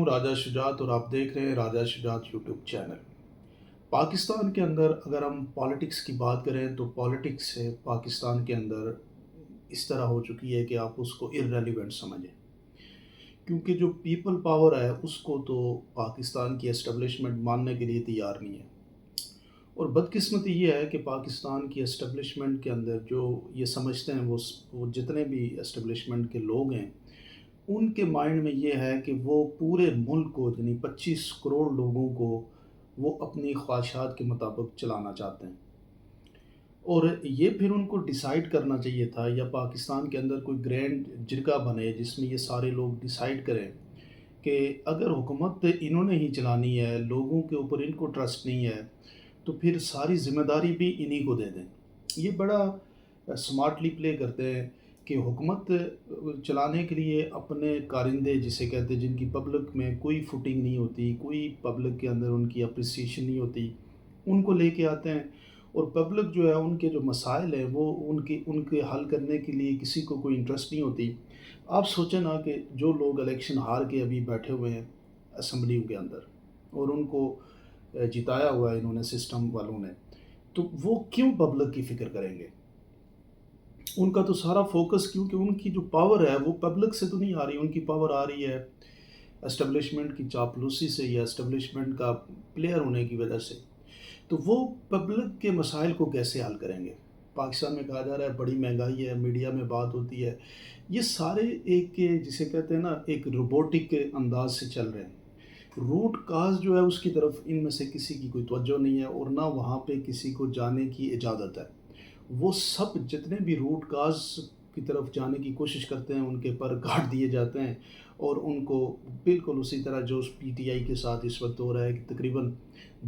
راجہ شجاعت اور آپ دیکھ رہے ہیں راجہ شجاعت یوٹیوب چینل۔ پاکستان کے اندر اگر ہم پالیٹکس کی بات کریں تو پالیٹکس سے پاکستان کے اندر اس طرح ہو چکی ہے کہ آپ اس کو ارریلیونٹ سمجھیں، کیونکہ جو پیپل پاور ہے اس کو تو پاکستان کی اسٹیبلشمنٹ ماننے کے لیے تیار نہیں ہے۔ اور بدقسمتی یہ ہے کہ پاکستان کی اسٹیبلشمنٹ کے اندر جو یہ سمجھتے ہیں وہ جتنے بھی اسٹیبلشمنٹ کے لوگ ہیں ان کے مائنڈ میں یہ ہے کہ وہ پورے ملک کو یعنی 25 کروڑ لوگوں کو وہ اپنی خواہشات کے مطابق چلانا چاہتے ہیں۔ اور یہ پھر ان کو ڈیسائیڈ کرنا چاہیے تھا، یا پاکستان کے اندر کوئی گرینڈ جرگہ بنے جس میں یہ سارے لوگ ڈیسائیڈ کریں کہ اگر حکومت انہوں نے ہی چلانی ہے، لوگوں کے اوپر ان کو ٹرسٹ نہیں ہے، تو پھر ساری ذمہ داری بھی انہی کو دے دیں۔ یہ بڑا سمارٹلی پلے کرتے ہیں کہ حکومت چلانے کے لیے اپنے کارندے جسے کہتے ہیں، جن کی پبلک میں کوئی فوٹنگ نہیں ہوتی، کوئی پبلک کے اندر ان کی اپریسیشن نہیں ہوتی، ان کو لے کے آتے ہیں۔ اور پبلک جو ہے ان کے جو مسائل ہیں وہ ان کے حل کرنے کے لیے کسی کو کوئی انٹرسٹ نہیں ہوتی۔ آپ سوچیں نا کہ جو لوگ الیکشن ہار کے ابھی بیٹھے ہوئے ہیں اسمبلیوں کے اندر اور ان کو جتایا ہوا ہے انہوں نے سسٹم والوں نے، تو وہ کیوں پبلک کی فکر کریں گے؟ ان کا تو سارا فوکس، کیونکہ ان کی جو پاور ہے وہ پبلک سے تو نہیں آ رہی، ان کی پاور آ رہی ہے اسٹیبلشمنٹ کی چاپلوسی سے یا اسٹیبلشمنٹ کا پلیئر ہونے کی وجہ سے۔ تو وہ پبلک کے مسائل کو کیسے حل کریں گے؟ پاکستان میں کہا جا رہا ہے بڑی مہنگائی ہے، میڈیا میں بات ہوتی ہے، یہ سارے ایک جسے کہتے ہیں نا ایک روبوٹک کے انداز سے چل رہے ہیں۔ روٹ کاز جو ہے اس کی طرف ان میں سے کسی کی کوئی توجہ نہیں ہے، اور نہ وہاں پہ کسی کو جانے کی اجازت ہے۔ وہ سب جتنے بھی روٹ کاز کی طرف جانے کی کوشش کرتے ہیں ان کے پر گاڑ دیے جاتے ہیں، اور ان کو بالکل اسی طرح جو پی ٹی آئی کے ساتھ اس وقت ہو رہا ہے کہ تقریباً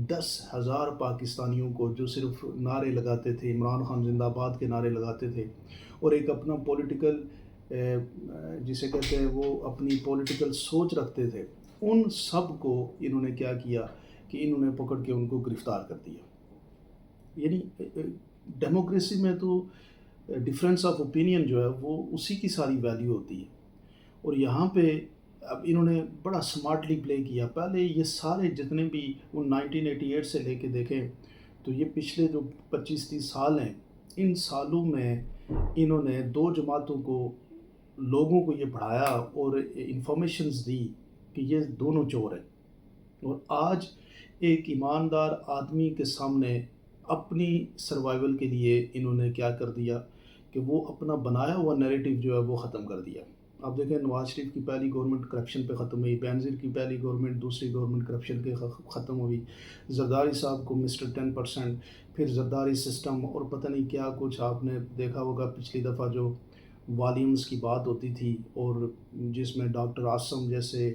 10,000 پاکستانیوں کو جو صرف نعرے لگاتے تھے، عمران خان زندہ باد کے نعرے لگاتے تھے، اور ایک اپنا پولیٹیکل جسے کہتے ہیں وہ اپنی پولیٹیکل سوچ رکھتے تھے، ان سب کو انہوں نے کیا کیا کہ انہوں نے پکڑ کے ان کو گرفتار کر دیا۔ یعنی ڈیموکریسی میں تو ڈفرینس آف اوپینین جو ہے وہ اسی کی ساری ویلیو ہوتی ہے، اور یہاں پہ اب انہوں نے بڑا سمارٹلی پلے کیا۔ پہلے یہ سارے جتنے بھی 1988 سے لے کے دیکھیں تو یہ پچھلے جو 25-30 سال ہیں، ان سالوں میں انہوں نے دو جماعتوں کو لوگوں کو یہ پڑھایا اور انفارمیشنز دی کہ یہ دونوں چور ہیں، اور آج ایک ایماندار آدمی کے سامنے اپنی سروائیول کے لیے انہوں نے کیا کر دیا کہ وہ اپنا بنایا ہوا نیریٹو جو ہے وہ ختم کر دیا۔ آپ دیکھیں نواز شریف کی پہلی گورنمنٹ کرپشن پہ ختم ہوئی، بینظیر کی پہلی گورنمنٹ دوسری گورنمنٹ کرپشن کے ختم ہوئی، زرداری صاحب کو مسٹر 10%، پھر زرداری سسٹم اور پتہ نہیں کیا کچھ آپ نے دیکھا ہوگا پچھلی دفعہ جو والیومز کی بات ہوتی تھی، اور جس میں ڈاکٹر عاصم جیسے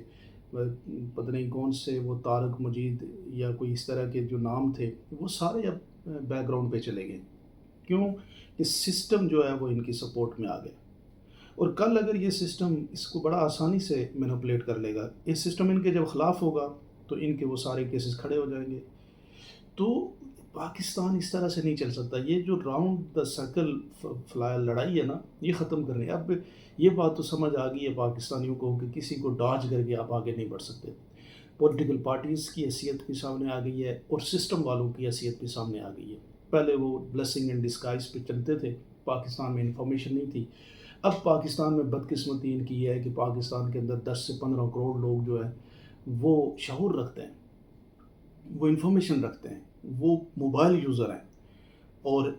پتہ نہیں کون سے وہ طارق مجید یا کوئی اس طرح کے جو نام تھے وہ سارے اب بیک گراؤنڈ پہ چلے گئے۔ کیوں کہ سسٹم جو ہے وہ ان کی سپورٹ میں آ گیا، اور کل اگر یہ سسٹم اس کو بڑا آسانی سے مینپولیٹ کر لے گا، اس سسٹم ان کے جب خلاف ہوگا تو ان کے وہ سارے کیسز کھڑے ہو جائیں گے۔ تو پاکستان اس طرح سے نہیں چل سکتا۔ یہ جو راؤنڈ دا سرکل لڑائی ہے نا، یہ ختم کرنی ہے۔ اب یہ بات تو سمجھ آ گئی ہے پاکستانیوں کو کہ کسی کو ڈاج کر کے آپ آگے نہیں بڑھ سکتے۔ پولیٹیکل پارٹیز کی حیثیت بھی سامنے آ گئی ہے اور سسٹم والوں کی حیثیت بھی سامنے آ گئی ہے۔ پہلے وہ بلیسنگ اینڈ ڈسگائز پہ چلتے تھے، پاکستان میں انفارمیشن نہیں تھی۔ اب پاکستان میں بدقسمتی ان کی یہ ہے کہ پاکستان کے اندر 10 سے 15 کروڑ لوگ جو ہے وہ شعور رکھتے ہیں، وہ انفارمیشن رکھتے ہیں، وہ موبائل یوزر ہیں، اور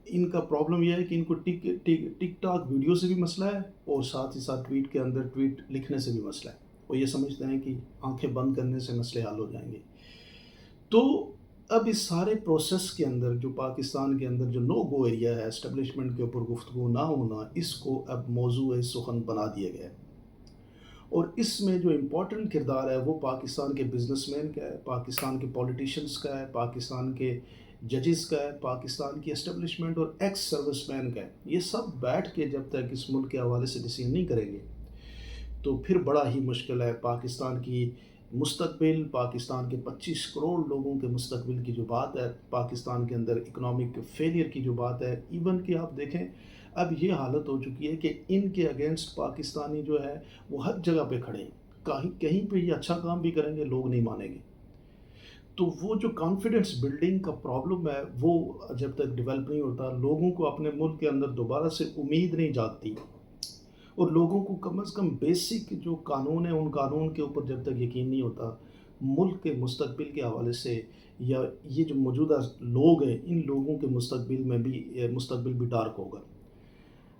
ان کا پرابلم یہ ہے کہ ان کو ٹک ٹاک ویڈیو سے بھی مسئلہ ہے، اور ساتھ ہی ساتھ ٹویٹ کے اندر ٹویٹ لکھنے سے بھی مسئلہ ہے۔ وہ یہ سمجھتے ہیں کہ آنکھیں بند کرنے سے مسئلے حل ہو جائیں گے۔ تو اب اس سارے پروسیس کے اندر جو پاکستان کے اندر جو نو گو ایریا ہے، اسٹیبلشمنٹ کے اوپر گفتگو نہ ہونا، اس کو اب موضوع سخن بنا دیا گیا ہے، اور اس میں جو امپورٹنٹ کردار ہے وہ پاکستان کے بزنس مین کا ہے، پاکستان کے پولیٹیشنز کا ہے، پاکستان کے ججز کا ہے، پاکستان کی اسٹیبلشمنٹ اور ایکس سروس مین کا ہے۔ یہ سب بیٹھ کے جب تک اس ملک کے حوالے سے ڈیسیژن نہیں کریں گے تو پھر بڑا ہی مشکل ہے۔ پاکستان کی مستقبل، پاکستان کے 25 کروڑ لوگوں کے مستقبل کی جو بات ہے، پاکستان کے اندر اکنامک فیلئر کی جو بات ہے، ایون کہ آپ دیکھیں اب یہ حالت ہو چکی ہے کہ ان کے اگینسٹ پاکستانی جو ہے وہ ہر جگہ پہ کھڑے ہیں۔ کہیں کہیں پہ یہ اچھا کام بھی کریں گے لوگ نہیں مانیں گے. تو وہ جو کانفیڈنس بلڈنگ کا پرابلم ہے وہ جب تک ڈیولپ نہیں ہوتا لوگوں کو اپنے ملک کے اندر دوبارہ سے امید نہیں جاگتی، اور لوگوں کو کم از کم بیسک جو قانون ہے ان قانون کے اوپر جب تک یقین نہیں ہوتا، ملک کے مستقبل کے حوالے سے یا یہ جو موجودہ لوگ ہیں ان لوگوں کے مستقبل بھی ڈارک ہوگا.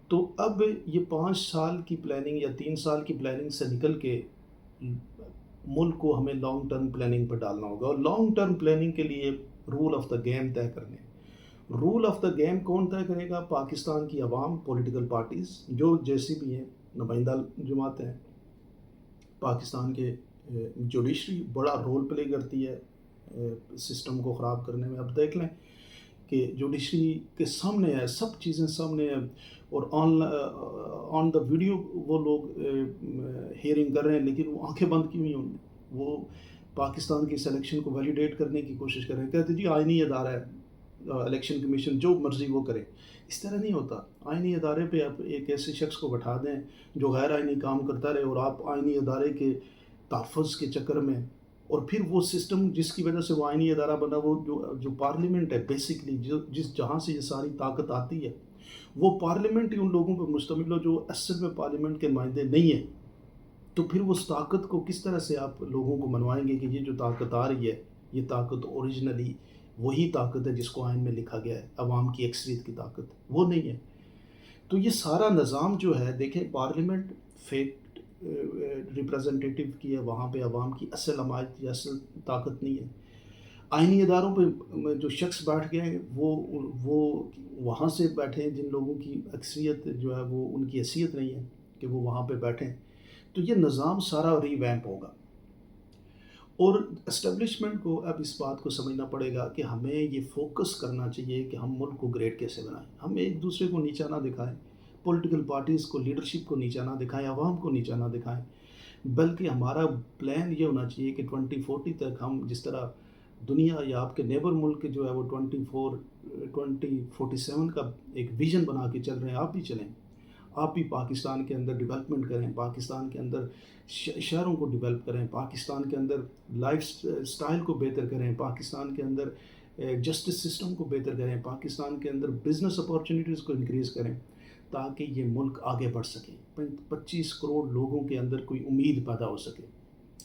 تو اب یہ 5 سال کی پلاننگ یا 3 سال کی پلاننگ سے نکل کے ملک کو ہمیں لانگ ٹرم پلاننگ پر ڈالنا ہوگا، اور لانگ ٹرم پلاننگ کے لیے رول آف دا گیم طے کرنے. رول آف دا گیم کون طے کرے گا؟ پاکستان کی عوام، پولیٹیکل پارٹیز جو جیسی بھی ہیں، نمائندہ جماعتیں ہیں. پاکستان کے جوڈیشری بڑا رول پلے کرتی ہے سسٹم کو خراب کرنے میں. اب دیکھ لیں کہ جوڈیشری کے سامنے ہے، سب چیزیں سامنے ہیں، اور آن دا ویڈیو وہ لوگ ہیئرنگ کر رہے ہیں، لیکن وہ آنکھیں بند کی ہوئی ہیں. وہ پاکستان کی سلیکشن کو ویلیڈیٹ کرنے کی کوشش کر رہے ہیں، کہتے جی آئینی ادارہ ہے، الیکشن کمیشن جو مرضی وہ کرے. اس طرح نہیں ہوتا. آئینی ادارے پہ آپ ایک ایسے شخص کو بٹھا دیں جو غیر آئینی کام کرتا رہے، اور آپ آئینی ادارے کے تحفظ کے چکر میں، اور پھر وہ سسٹم جس کی وجہ سے وہ آئینی ادارہ بنا، وہ جو پارلیمنٹ ہے بیسکلی جس جہاں سے یہ ساری طاقت آتی ہے، وہ پارلیمنٹ ہی ان لوگوں پہ مشتمل ہو جو اصل میں پارلیمنٹ کے نمائندے نہیں ہیں. تو پھر اس طاقت کو کس طرح سے آپ لوگوں کو منوائیں گے کہ یہ جو طاقت آ رہی ہے یہ طاقت اوریجنلی وہی طاقت ہے جس کو آئین میں لکھا گیا ہے، عوام کی اکثریت کی طاقت وہ نہیں ہے. تو یہ سارا نظام جو ہے، دیکھیں پارلیمنٹ فیک ریپریزنٹیٹیو کی ہے، وہاں پہ عوام کی اصل حمایت یا اصل طاقت نہیں ہے. آئینی اداروں پہ جو شخص بیٹھ گئے ہیں وہ وہاں سے بیٹھے ہیں جن لوگوں کی اکثریت جو ہے وہ ان کی حیثیت نہیں ہے کہ وہ وہاں پہ بیٹھیں. تو یہ نظام سارا ری ویمپ ہوگا، اور اسٹیبلشمنٹ کو اب اس بات کو سمجھنا پڑے گا کہ ہمیں یہ فوکس کرنا چاہیے کہ ہم ملک کو گریٹ کیسے بنائیں. ہم ایک دوسرے کو نیچا نہ دکھائیں، پولیٹیکل پارٹیز کو، لیڈرشپ کو نیچا نہ دکھائیں، عوام کو نیچا نہ دکھائیں، بلکہ ہمارا پلان یہ ہونا چاہیے کہ 2040 تک ہم جس طرح دنیا یا آپ کے نیبر ملک جو ہے وہ 2047 کا ایک ویژن بنا کے چل رہے ہیں، آپ بھی چلیں. آپ بھی پاکستان کے اندر ڈیولپمنٹ کریں، پاکستان کے اندر شہروں کو ڈیولپ کریں، پاکستان کے اندر لائف سٹائل کو بہتر کریں، پاکستان کے اندر جسٹس سسٹم کو بہتر کریں، پاکستان کے اندر بزنس اپارچونیٹیز کو انکریز کریں، تاکہ یہ ملک آگے بڑھ سکے، 25 کروڑ لوگوں کے اندر کوئی امید پیدا ہو سکے.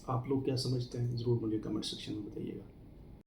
آپ لوگ کیا سمجھتے ہیں؟ ضرور مجھے کمنٹ سیکشن میں بتائیے گا.